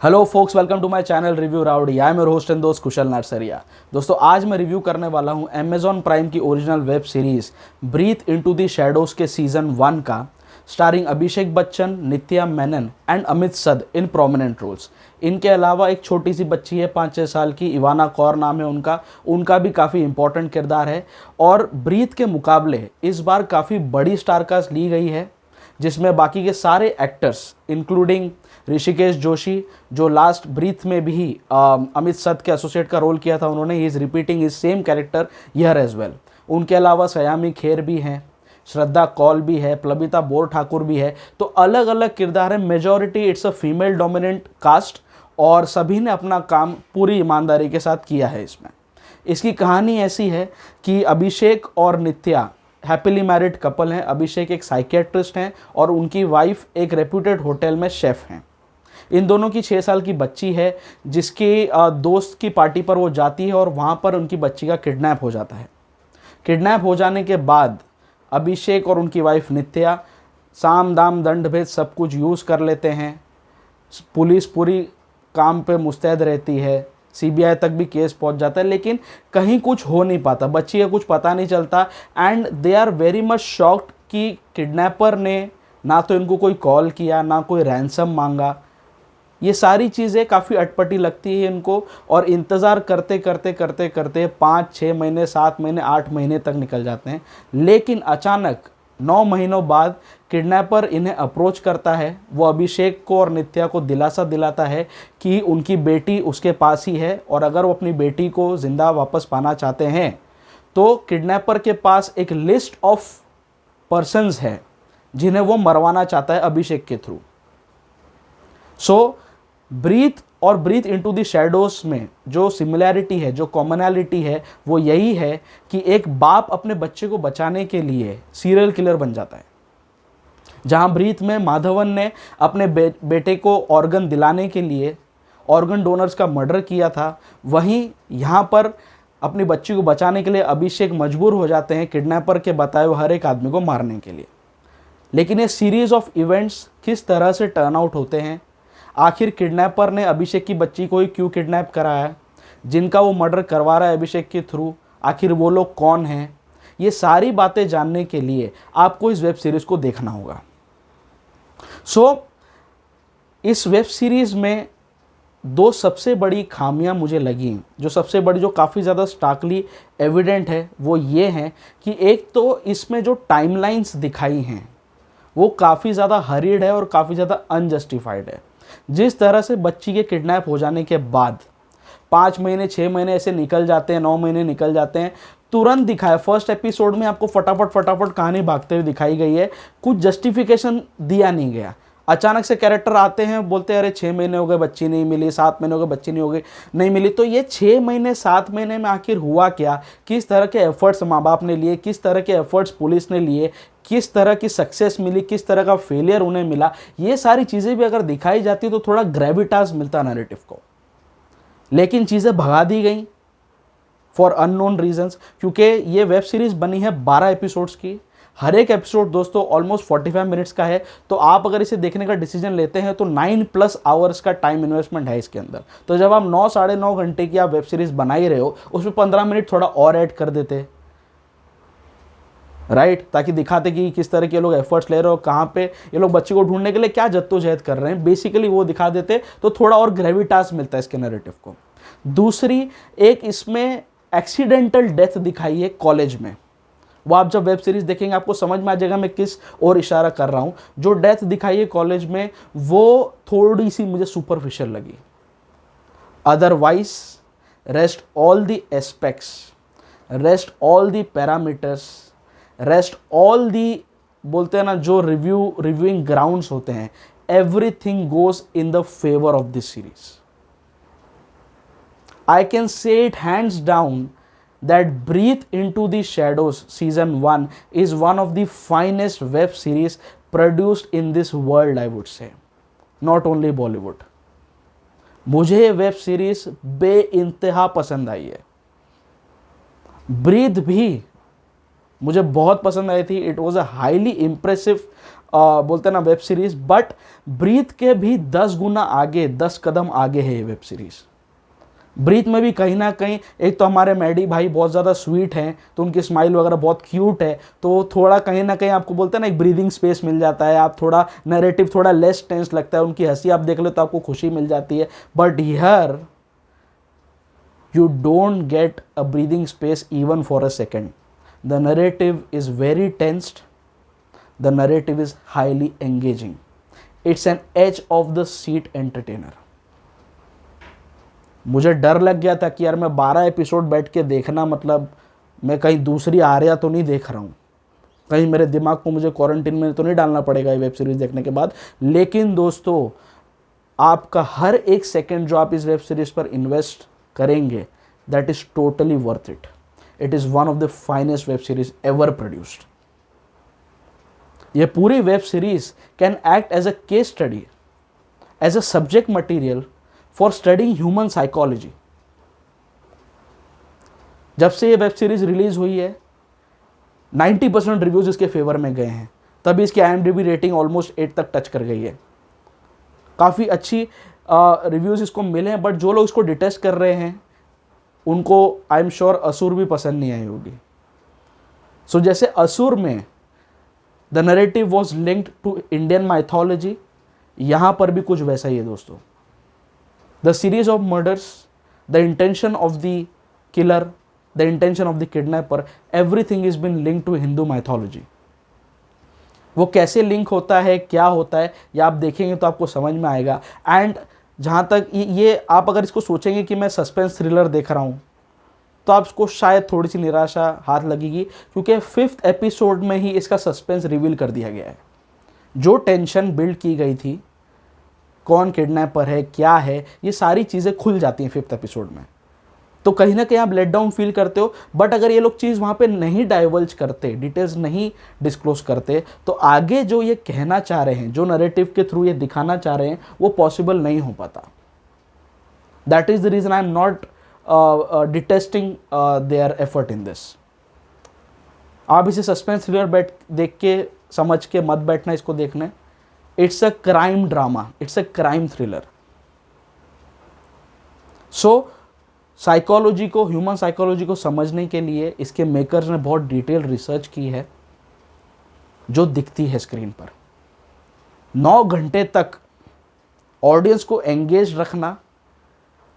Hello folks, welcome to my channel Review Rowdy. I am your host and दोस्त कुशल नरसरिया। दोस्तों, आज मैं review करने वाला हूं अमेजॉन प्राइम की original web series Breathe into the Shadows के सीजन 1 का, starring Abhishek Bachchan, Nithya Menen and Amit Sadh in prominent roles. इनके अलावा एक छोटी सी बच्ची है 5-6 साल की, इवाना कौर नाम है उनका भी काफ़ी इंपॉर्टेंट किरदार है। और ब्रीथ के मुकाबले इस बार काफ़ी बड़ी स्टारकास्ट ली गई है, जिसमें बाकी के सारे एक्टर्स इंक्लूडिंग ऋषिकेश जोशी, जो लास्ट ब्रीथ में भी अमित सद के एसोसिएट का रोल किया था, उन्होंने ही is repeating his same character here as well. उनके अलावा सयामी खेर भी हैं, श्रद्धा कौल भी है, प्लबिता बोर ठाकुर भी है। तो अलग अलग किरदार है, majority it's a female dominant caste, और सभी ने अपना काम पूरी ईमानदारी के साथ किया है। इसकी कहानी ऐसी है कि अभिषेक और नित्या हैप्पीली मैरिड कपल हैं। अभिषेक एक साइकियाट्रिस्ट हैं और उनकी वाइफ एक रेप्यूटेड होटल में शेफ़ हैं। इन दोनों की 6 साल की बच्ची है, जिसकी दोस्त की पार्टी पर वो जाती है और वहाँ पर उनकी बच्ची का किडनैप हो जाता है। किडनैप हो जाने के बाद अभिषेक और उनकी वाइफ नित्या साम दाम दंड भेद सब कुछ यूज़ कर लेते हैं। पुलिस पूरी काम पे मुस्तैद रहती है, सीबीआई तक भी केस पहुंच जाता है, लेकिन कहीं कुछ हो नहीं पाता, बच्ची का कुछ पता नहीं चलता। And they are very much shocked कि किडनैपर ने ना तो इनको कोई कॉल किया, ना कोई रैंसम मांगा। ये सारी चीज़ें काफ़ी अटपटी लगती है इनको, और इंतज़ार करते करते करते करते 5-6 महीने, 7 महीने, 8 महीने तक निकल जाते हैं। लेकिन अचानक 9 महीनों बाद किडनैपर इन्हें अप्रोच करता है। वो अभिषेक को और नित्या को दिलासा दिलाता है कि उनकी बेटी उसके पास ही है, और अगर वो अपनी बेटी को ज़िंदा वापस पाना चाहते हैं तो किडनैपर के पास एक लिस्ट ऑफ पर्सन्स है जिन्हें वो मरवाना चाहता है अभिषेक के थ्रू। सो ब्रीथ और ब्रीथ इनटू द शैडोज में जो सिमिलैरिटी है, जो कॉमनैलिटी है, वो यही है कि एक बाप अपने बच्चे को बचाने के लिए सीरियल किलर बन जाता है। जहां ब्रीथ में माधवन ने अपने बेटे को ऑर्गन दिलाने के लिए ऑर्गन डोनर्स का मर्डर किया था, वहीं यहाँ पर अपनी बच्ची को बचाने के लिए अभिषेक मजबूर हो जाते हैं किडनैपर के बताए हुए हर एक आदमी को मारने के लिए। लेकिन ये सीरीज ऑफ इवेंट्स किस तरह से टर्न आउट होते हैं, आखिर किडनैपर ने अभिषेक की बच्ची को ही क्यों किडनैप कराया, जिनका वो मर्डर करवा रहा है अभिषेक के थ्रू, आखिर वो लोग कौन हैं, ये सारी बातें जानने के लिए आपको इस वेब सीरीज़ को देखना होगा। इस वेब सीरीज़ में 2 सबसे बड़ी खामियां मुझे लगी, जो सबसे बड़ी, जो काफ़ी ज़्यादा स्टार्कली एविडेंट है, वो ये है कि एक तो इसमें जो टाइमलाइंस दिखाई हैं वो काफ़ी ज़्यादा हरीड है और काफ़ी ज़्यादा अनजस्टिफाइड है। जिस तरह से बच्ची के किडनैप हो जाने के बाद 5 महीने 6 महीने ऐसे निकल जाते हैं, 9 महीने निकल जाते हैं, तुरंत दिखाया। फर्स्ट एपिसोड में आपको फटाफट कहानी भागते हुए दिखाई गई है, कुछ जस्टिफिकेशन दिया नहीं गया। अचानक से कैरेक्टर आते हैं, बोलते हैं अरे 6 महीने हो गए बच्ची नहीं मिली, 7 महीने हो गए बच्ची नहीं मिली। तो ये 6 महीने 7 महीने में आखिर हुआ क्या, किस तरह के एफर्ट्स माँ बाप ने लिए, किस तरह के एफर्ट्स पुलिस ने लिए, किस तरह की सक्सेस मिली, किस तरह का फेलियर उन्हें मिला, ये सारी चीज़ें भी अगर दिखाई जाती तो थोड़ा ग्रेविटास मिलता नैरेटिव को। लेकिन चीज़ें भगा दी गई फॉर अननोन रीजंस, क्योंकि ये वेब सीरीज़ बनी है 12 एपिसोड्स की। हर एक एपिसोड दोस्तों ऑलमोस्ट 45 मिनट्स का है। तो आप अगर इसे देखने का डिसीजन लेते हैं तो 9+ आवर्स का टाइम इन्वेस्टमेंट है इसके अंदर। तो जब आप 9 साढ़े 9 घंटे की आप वेब सीरीज़ बना ही रहे हो, उसमें 15 मिनट थोड़ा और ऐड कर देते, राइट, ताकि दिखाते कि किस तरह के लोग एफर्ट्स ले रहे हो, कहाँ पे ये लोग बच्चे को ढूंढने के लिए क्या जद्दोजहद कर रहे हैं, बेसिकली वो दिखा देते तो थोड़ा और ग्रेविटास मिलता है इसके नैरेटिव को। दूसरी, एक इसमें एक्सीडेंटल डेथ दिखाई है कॉलेज में। वो आप जब वेब सीरीज देखेंगे आपको समझ में आ जाएगा मैं किस और इशारा कर रहा हूँ। जो डेथ दिखाई है कॉलेज में वो थोड़ी सी मुझे सुपरफिशियल लगी। Otherwise rest all the aspects, rest all the parameters, rest all the, बोलते हैं ना जो रिव्यूइंग ग्राउंड्स होते हैं, everything goes in the favour of this series. I can say it hands down that Breathe into the Shadows season 1 is one of the finest web series produced in this world, I would say, not only Bollywood। मुझे ये web series बेइंतहा पसंद आई है। Breathe भी मुझे बहुत पसंद आई थी। It was a highly impressive बोलते हैं ना वेब सीरीज, बट ब्रीथ के भी 10 गुना आगे, 10 कदम आगे है ये वेब सीरीज। ब्रीथ में भी कहीं ना कहीं, एक तो हमारे मैडी भाई बहुत ज़्यादा स्वीट हैं, तो उनकी स्माइल वगैरह बहुत क्यूट है, तो थोड़ा कहीं ना कहीं आपको बोलते हैं ना एक ब्रीदिंग स्पेस मिल जाता है, आप थोड़ा नैरेटिव थोड़ा लेस टेंस लगता है, उनकी हंसी आप देख लो तो आपको खुशी मिल जाती है। But here you don't get a breathing space even for a second. The narrative is very tensed. The narrative is highly engaging. It's an edge of the seat entertainer. मुझे डर लग गया था कि यार मैं 12 एपिसोड बैठ के देखना, मतलब मैं कहीं दूसरी आर्या तो नहीं देख रहा हूँ, कहीं मेरे दिमाग को मुझे क्वारंटीन में तो नहीं डालना पड़ेगा ये वेब सीरीज देखने के बाद। लेकिन दोस्तों, आपका हर एक सेकंड जो आप इस वेब सीरीज पर इन्वेस्ट करेंगे, that is totally worth it. It is one of the finest web series ever produced. ये पूरी web series can act as a case study, as a subject material for studying human psychology. जब से ये web series release हुई है 90% reviews इसके favour में गए हैं, तभी इसकी IMDb रेटिंग ऑलमोस्ट 8 तक टच कर गई है। काफ़ी अच्छी रिव्यूज इसको मिले हैं, बट जो लोग इसको डिटेस्ट कर रहे हैं उनको आई एम श्योर असुर भी पसंद नहीं आई होगी। सो जैसे असुर में the narrative was linked to Indian mythology, यहां पर भी कुछ वैसा ही है दोस्तों। The series of murders, the intention of the killer, the intention of the kidnapper, everything is been linked to Hindu mythology. वो कैसे लिंक होता है, क्या होता है, या आप देखेंगे तो आपको समझ में आएगा। एंड जहाँ तक ये आप अगर इसको सोचेंगे कि मैं सस्पेंस थ्रिलर देख रहा हूँ, तो आपको शायद थोड़ी सी निराशा हाथ लगेगी, क्योंकि 5th एपिसोड में ही इसका सस्पेंस रिवील कर दिया गया है। जो टेंशन बिल्ड की गई थी, कौन किडनैपर है, क्या है, ये सारी चीज़ें खुल जाती हैं 5th एपिसोड में। तो कहीं ना कहीं आप लेट डाउन फील करते हो, बट अगर ये लोग चीज़ वहाँ पे नहीं डाइवल्ज करते, डिटेल्स नहीं डिस्क्लोज करते, तो आगे जो ये कहना चाह रहे हैं, जो नरेटिव के थ्रू ये दिखाना चाह रहे हैं, वो पॉसिबल नहीं हो पाता। That is the reason I am not detesting their effort in this. आप इसे सस्पेंस थ्रिलर देख के समझ के मत बैठना इसको देखने। It's a crime drama, it's a crime thriller. So psychology को, ह्यूमन साइकोलॉजी को समझने के लिए इसके मेकर्स ने बहुत डिटेल रिसर्च की है, जो दिखती है स्क्रीन पर। 9 घंटे तक ऑडियंस को एंगेज रखना,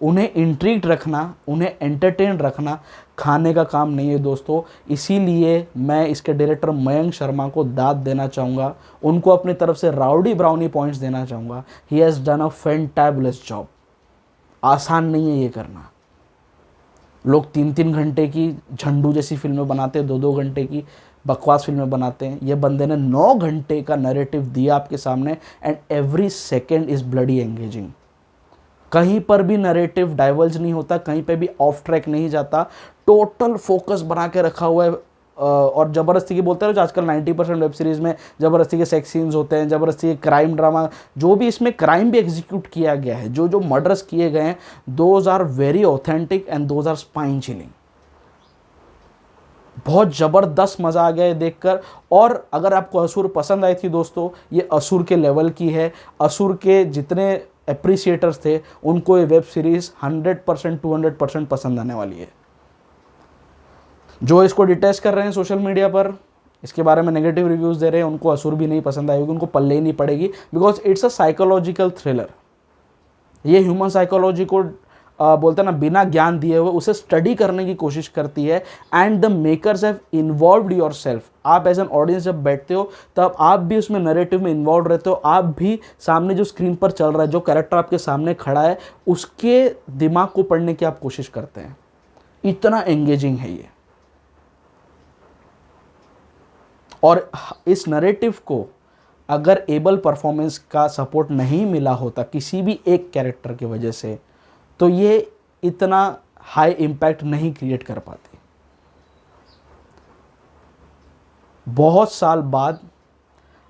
उन्हें इंट्रीग्ड रखना, उन्हें एंटरटेन रखना खाने का काम नहीं है दोस्तों। इसीलिए मैं इसके डायरेक्टर मयंक शर्मा को दाद देना चाहूँगा, उनको अपनी तरफ से राउडी ब्राउनी पॉइंट्स देना चाहूँगा। He has done a fantabulous job. आसान नहीं है ये करना। लोग 3-3 घंटे की झंडू जैसी फिल्में बनाते हैं, 2-2 घंटे की बकवास फिल्में बनाते हैं। ये बंदे ने 9 घंटे का नैरेटिव दिया आपके सामने, and every second is bloody engaging. कहीं पर भी नैरेटिव डाइवर्ज नहीं होता, कहीं पे भी ऑफ ट्रैक नहीं जाता, टोटल फोकस बना के रखा हुआ है। और ज़बरदस्ती की बोलते हैं जो आजकल 90% वेब सीरीज़ में ज़बरदस्ती के सेक्स सीन्स होते हैं, ज़बरदस्ती के क्राइम ड्रामा, जो भी इसमें क्राइम भी एग्जीक्यूट किया गया है, जो जो मर्डर्स किए गए हैं, those are very authentic and those are spine chilling. बहुत ज़बरदस्त मज़ा आ गया है देखकर। और अगर आपको असुर पसंद आई थी दोस्तों, ये असुर के लेवल की है। असुर के जितने एप्रिसिएटर्स थे, उनको ये वेब सीरीज़ 100% 200% पसंद आने वाली है। जो इसको डिटेस्ट कर रहे हैं सोशल मीडिया पर, इसके बारे में नेगेटिव रिव्यूज़ दे रहे हैं, उनको असुर भी नहीं पसंद आएगी, उनको पल्ले ही नहीं पड़ेगी, because it's a psychological thriller. ये ह्यूमन साइकोलॉजी को बोलते हैं ना, बिना ज्ञान दिए हुए उसे स्टडी करने की कोशिश करती है। And the makers have involved your self. आप एज एन ऑडियंस जब बैठते हो, तब आप भी उसमें नैरेटिव में इन्वॉल्व रहते हो। आप भी सामने जो स्क्रीन पर चल रहा है, जो कैरेक्टर आपके सामने खड़ा है, उसके दिमाग को पढ़ने की आप कोशिश करते हैं। इतना एंगेजिंग है ये। और इस नैरेटिव को अगर एबल परफॉर्मेंस का सपोर्ट नहीं मिला होता किसी भी एक कैरेक्टर की वजह से, तो ये इतना हाई इम्पैक्ट नहीं क्रिएट कर पाती। बहुत साल बाद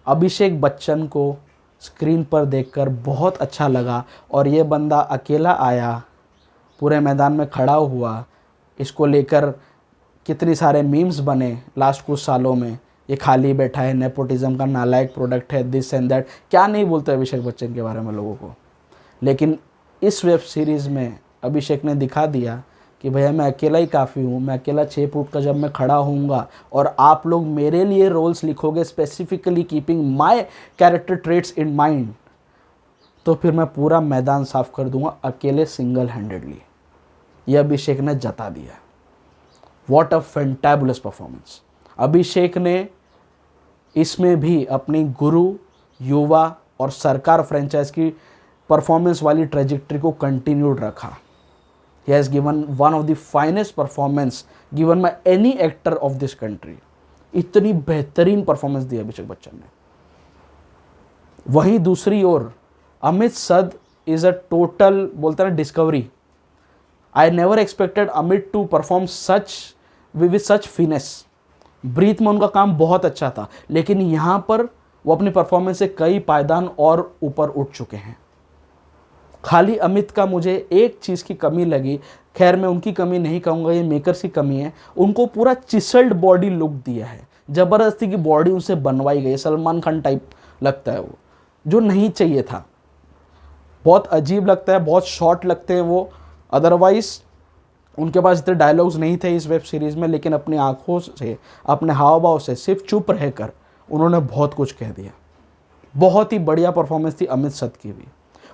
अभिषेक बच्चन को स्क्रीन पर देखकर बहुत अच्छा लगा, और ये बंदा अकेला आया, पूरे मैदान में खड़ा हुआ, इसको लेकर कितने सारे मीम्स बने लास्ट कुछ सालों में। ये खाली बैठा है, नेपोटिज्म का नालायक प्रोडक्ट है, दिस एंड दैट, क्या नहीं बोलते अभिषेक बच्चन के बारे में लोगों को। लेकिन इस वेब सीरीज़ में अभिषेक ने दिखा दिया कि भैया मैं अकेला ही काफ़ी हूँ, मैं अकेला 6 फुट का जब मैं खड़ा होऊंगा और आप लोग मेरे लिए रोल्स लिखोगे specifically keeping my character traits in mind, तो फिर मैं पूरा मैदान साफ कर दूंगा अकेले, सिंगल हैंडेडली। ये अभिषेक ने जता दिया। What a fantabulous performance. Abhishek ने इसमें भी अपनी गुरु, युवा और सरकार फ्रेंचाइज की परफॉर्मेंस वाली ट्रेजेक्ट्री को कंटिन्यूड रखा। He has given one of the finest performance given by any actor of this country। इतनी बेहतरीन परफॉर्मेंस दी अभिषेक बच्चन ने। वहीं दूसरी ओर अमित सद इज अ टोटल, बोलते हैं discovery. I never expected Amit to perform such with such finesse. Breathe में उनका काम बहुत अच्छा था, लेकिन यहाँ पर वो अपनी परफॉर्मेंस से कई पायदान और ऊपर उठ चुके हैं। खाली अमित का मुझे एक चीज़ की कमी लगी, खैर मैं उनकी कमी नहीं कहूँगा, ये मेकर्स की कमी है। उनको पूरा चिसल्ड बॉडी लुक दिया है, ज़बरदस्ती की बॉडी उनसे बनवाई गई, सलमान खान टाइप लगता है वो, जो नहीं चाहिए था। बहुत अजीब लगता है, बहुत शॉर्ट लगते हैं वो। अदरवाइज़ उनके पास इतने डायलॉग्स नहीं थे इस वेब सीरीज़ में, लेकिन अपनी आँखों से, अपने हाव भाव से, सिर्फ चुप रहकर उन्होंने बहुत कुछ कह दिया। बहुत ही बढ़िया परफॉर्मेंस थी अमित सद की भी।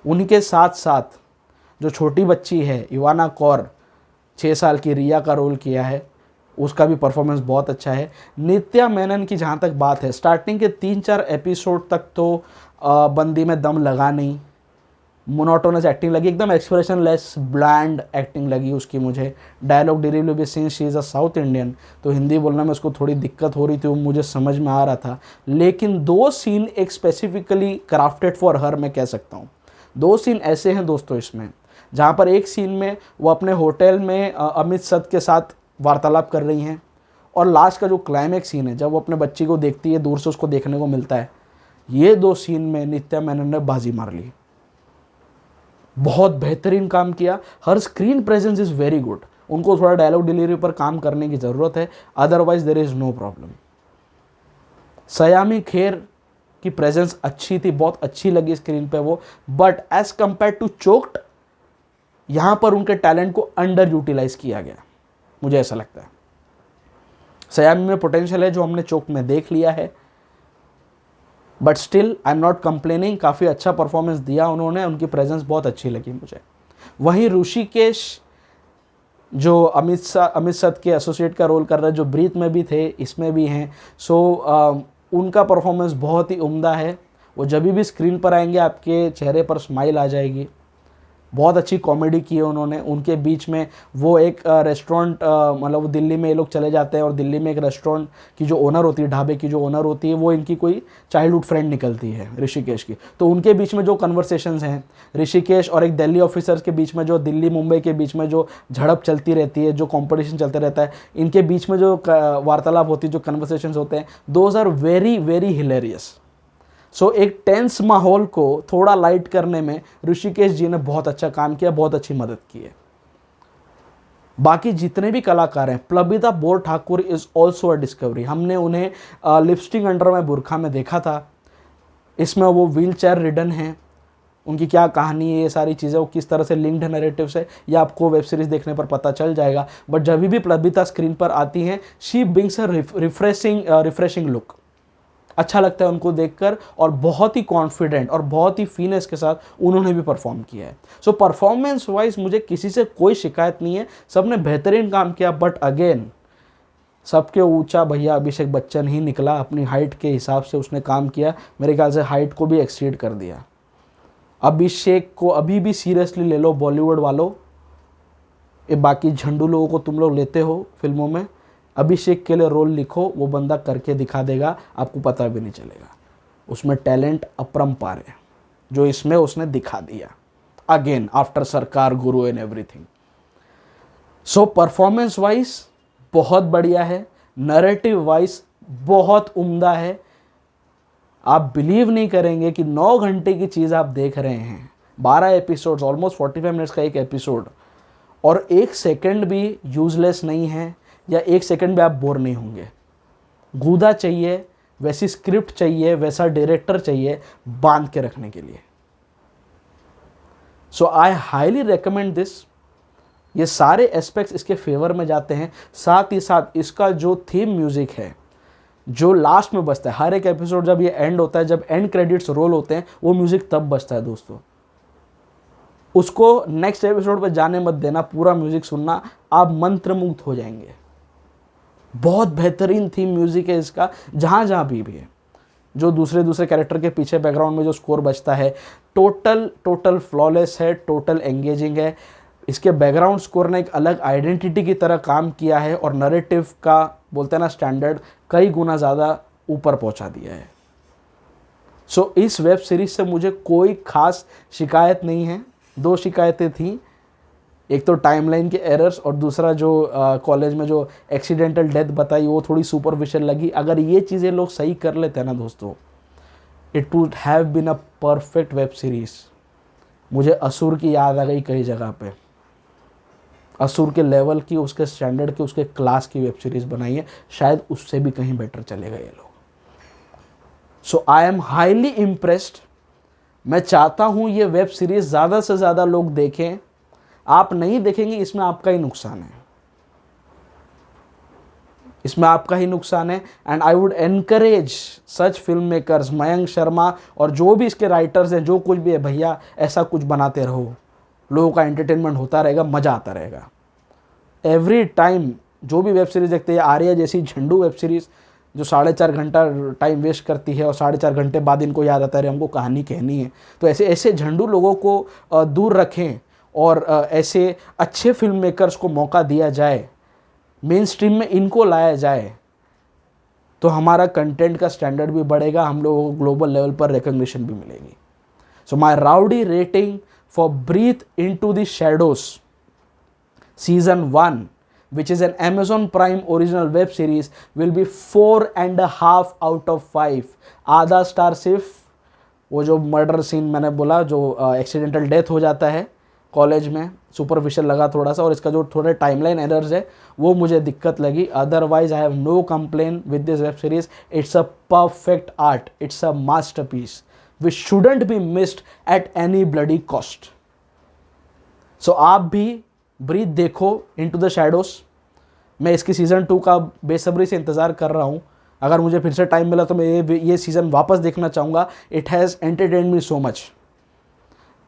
उनके साथ साथ जो छोटी बच्ची है इवाना कौर, 6 साल की रिया का रोल किया है, उसका भी परफॉर्मेंस बहुत अच्छा है। नित्या मेनन की जहाँ तक बात है, स्टार्टिंग के 3-4 एपिसोड तक तो बंदी में दम लगा नहीं, मोनोटोनस एक्टिंग लगी, एकदम एक्सप्रेशन लेस ब्लैंड एक्टिंग लगी उसकी मुझे। डायलॉग डिलीवरी भी, since she is a south Indian तो हिंदी बोलने में उसको थोड़ी दिक्कत हो रही थी, वो मुझे समझ में आ रहा था। लेकिन 2 सीन एक स्पेसिफिकली क्राफ्टेड फॉर हर मैं कह सकता हूँ। 2 सीन ऐसे हैं दोस्तों इसमें, जहाँ पर एक सीन में वो अपने होटल में अमित सद के साथ वार्तालाप कर रही हैं, और लास्ट का जो क्लाइमैक्स सीन है जब वो अपने बच्ची को देखती है, दूर से उसको देखने को मिलता है, ये 2 सीन में नित्या मेनन ने बाजी मार ली। बहुत बेहतरीन काम किया। Her screen presence is very good. उनको थोड़ा डायलॉग डिलीवरी पर काम करने की ज़रूरत है, otherwise there is no problem. Saiyami Kher की प्रेजेंस अच्छी थी, बहुत अच्छी लगी स्क्रीन पे वो, but as compared to Choked, यहां पर उनके टैलेंट को अंडर यूटिलाइज किया गया, मुझे ऐसा लगता है। सयामी में पोटेंशियल है जो हमने चोक्ड में देख लिया है, but still I am not complaining. काफ़ी अच्छा परफॉर्मेंस दिया उन्होंने, उनकी प्रेजेंस बहुत अच्छी लगी मुझे। वहीं ऋषिकेश जो अमित सद के एसोसिएट का रोल कर रहे हैं, जो ब्रीथ में भी थे इसमें भी हैं, सो उनका परफॉर्मेंस बहुत ही उम्दा है। वो जब भी स्क्रीन पर आएंगे आपके चेहरे पर स्माइल आ जाएगी। बहुत अच्छी कॉमेडी की है उन्होंने। उनके बीच में वो एक रेस्टोरेंट, मतलब वो दिल्ली में ये लोग चले जाते हैं और दिल्ली में एक रेस्टोरेंट की जो ओनर होती है, ढाबे की जो ओनर होती है, वो इनकी कोई चाइल्डहुड फ्रेंड निकलती है ऋषिकेश की। तो उनके बीच में जो कन्वर्सेशंस हैं ऋषिकेश और एक दिल्ली ऑफिसर्स के बीच में, जो दिल्ली मुंबई के बीच में जो झड़प चलती रहती है, जो कॉम्पिटिशन चलता रहता है, इनके बीच में जो वार्तालाप होती है, जो कन्वर्सेशंस होते हैं, those are very very hilarious. So एक टेंस माहौल को थोड़ा लाइट करने में ऋषिकेश जी ने बहुत अच्छा काम किया, बहुत अच्छी मदद की है। बाकी जितने भी कलाकार हैं, Plabita Borthakur is also a discovery. हमने उन्हें लिपस्टिक अंडर में बुरखा में देखा था, इसमें वो व्हील चेयर रिडन हैं। उनकी क्या कहानी है, ये सारी चीज़ें, वो किस तरह से लिंक्ड नैरेटिव से, ये आपको वेब सीरीज़ देखने पर पता चल जाएगा। बट जब भी प्लबिता स्क्रीन पर आती हैं, she brings a refreshing look. अच्छा लगता है उनको देखकर, और बहुत ही कॉन्फिडेंट और बहुत ही फिनेस के साथ उन्होंने भी परफॉर्म किया है। सो परफॉर्मेंस वाइज मुझे किसी से कोई शिकायत नहीं है, सबने बेहतरीन काम किया। बट अगेन सबके ऊंचा भैया अभिषेक बच्चन ही निकला, अपनी हाइट के हिसाब से उसने काम किया, मेरे ख्याल से हाइट को भी एक्सीड कर दिया। अभिषेक को अभी भी सीरियसली ले लो बॉलीवुड वालों, ये बाकी झंडू लोगों को तुम लोग लेते हो फिल्मों में, अभिषेक के लिए रोल लिखो, वो बंदा करके दिखा देगा, आपको पता भी नहीं चलेगा। उसमें टैलेंट अपरंपार है, जो इसमें उसने दिखा दिया, अगेन आफ्टर सरकार, गुरु and everything. So performance wise बहुत बढ़िया है, नैरेटिव वाइज बहुत उम्दा है। आप बिलीव नहीं करेंगे कि 9 घंटे की चीज़ आप देख रहे हैं, 12 एपिसोड्स, ऑलमोस्ट 45 मिनट्स का एक एपिसोड, और 1 सेकेंड भी यूजलेस नहीं है, या 1 सेकंड भी आप बोर नहीं होंगे। गूदा चाहिए, वैसी स्क्रिप्ट चाहिए, वैसा डायरेक्टर चाहिए बांध के रखने के लिए। सो आई हाईली रिकमेंड दिस। ये सारे एस्पेक्ट्स इसके फेवर में जाते हैं। साथ ही साथ इसका जो थीम म्यूजिक है जो लास्ट में बजता है, हर एक एपिसोड जब ये एंड होता है, जब एंड क्रेडिट्स रोल होते हैं, वो म्यूजिक तब बजता है दोस्तों। उसको नेक्स्ट एपिसोड पे जाने मत देना, पूरा म्यूजिक सुनना, आप मंत्रमुग्ध हो जाएंगे। बहुत बेहतरीन थीम म्यूजिक है इसका, जहाँ जहाँ भी है। जो दूसरे कैरेक्टर के पीछे बैकग्राउंड में जो स्कोर बजता है, टोटल फ्लॉलेस है, टोटल एंगेजिंग है। इसके बैकग्राउंड स्कोर ने एक अलग आइडेंटिटी की तरह काम किया है और नरेटिव का बोलते हैं ना स्टैंडर्ड कई गुना ज़्यादा ऊपर पहुंचा दिया है। सो इस वेब सीरीज से मुझे कोई खास शिकायत नहीं है। 2 शिकायतें थी, एक तो टाइमलाइन के एरर्स और दूसरा जो कॉलेज में जो एक्सीडेंटल डेथ बताई वो थोड़ी सुपरफिशियल लगी। अगर ये चीज़ें लोग सही कर लेते हैं ना दोस्तों, it would have been a perfect web series. मुझे असुर की याद आ गई कई जगह पे। असुर के लेवल की, उसके स्टैंडर्ड की, उसके क्लास की वेब सीरीज बनाई है, शायद उससे भी कहीं बेटर चलेगा ये लोग। सो आई एम हाईली इम्प्रेस्ड। मैं चाहता हूँ ये वेब सीरीज ज़्यादा से ज़्यादा लोग देखें। आप नहीं देखेंगे इसमें आपका ही नुकसान है, इसमें आपका ही नुकसान है। And I would encourage such film makers, Mayank Sharma और जो भी इसके राइटर्स हैं, जो कुछ भी है, भैया ऐसा कुछ बनाते रहो, लोगों का एंटरटेनमेंट होता रहेगा, मज़ा आता रहेगा। एवरी टाइम जो भी वेब सीरीज़ देखते हैं, आर्या जैसी झंडू वेब सीरीज़ जो 4.5 घंटा टाइम वेस्ट करती है और 4.5 घंटे बाद इनको याद आता है हमको कहानी कहनी है, तो ऐसे झंडू लोगों को दूर रखें और ऐसे अच्छे फिल्म मेकर्स को मौका दिया जाए, मेन स्ट्रीम में इनको लाया जाए, तो हमारा कंटेंट का स्टैंडर्ड भी बढ़ेगा, हम लोगों को ग्लोबल लेवल पर रिकग्निशन भी मिलेगी। So my rowdy rating for breathe into the shadows season 1, which is an Amazon Prime original web series, will be 4.5 out of 5। आधा स्टार सिर्फ वो जो मर्डर सीन मैंने बोला, जो एक्सीडेंटल डेथ हो जाता है कॉलेज में, सुपरफिशियल लगा थोड़ा सा, और इसका जो थोड़े टाइमलाइन एरर्स है वो मुझे दिक्कत लगी। Otherwise I have no complain with this web series. It's a perfect art, it's a masterpiece which shouldn't be missed at any bloody cost. So आप भी ब्रीथ देखो, इनटू द शैडोज। मैं इसकी सीज़न 2 का बेसब्री से इंतज़ार कर रहा हूँ। अगर मुझे फिर से टाइम मिला तो मैं ये सीज़न वापस देखना चाहूँगा। It has entertain me so much.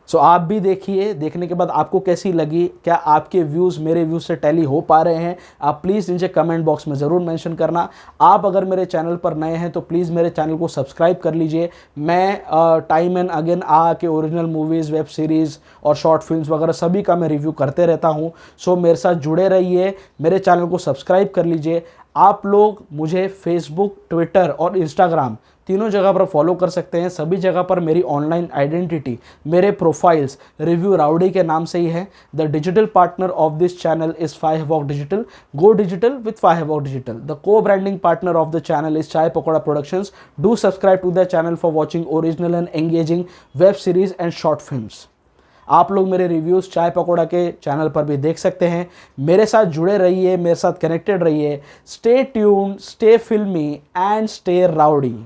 So आप भी देखिए, देखने के बाद आपको कैसी लगी, क्या आपके व्यूज़ मेरे व्यूज़ से टैली हो पा रहे हैं, आप प्लीज़ नीचे कमेंट बॉक्स में ज़रूर मेंशन करना। आप अगर मेरे चैनल पर नए हैं तो प्लीज़ मेरे चैनल को सब्सक्राइब कर लीजिए। मैं टाइम एंड अगेन आके ओरिजिनल मूवीज़, वेब सीरीज़ और शॉर्ट फिल्म्स वगैरह सभी का मैं रिव्यू करते रहता हूँ। सो मेरे साथ जुड़े रहिए, मेरे चैनल को सब्सक्राइब कर लीजिए। आप लोग मुझे फेसबुक, ट्विटर और इंस्टाग्राम तीनों जगह पर फॉलो कर सकते हैं। सभी जगह पर मेरी ऑनलाइन आइडेंटिटी, मेरे प्रोफाइल्स रिव्यू राउडी के नाम से ही है। The digital partner of this channel is five digital. Go digital with five digital. The co branding partner of the channel is chai pakora productions. Do subscribe to the channel for watching original and engaging web series and short films. आप लोग मेरे reviews चाय पकौड़ा के channel पर भी देख सकते हैं। मेरे साथ जुड़े रहिए, मेरे साथ कनेक्टेड रहिए। स्टे ट्यून्ड, स्टे फिल्मी एंड स्टे राउडी।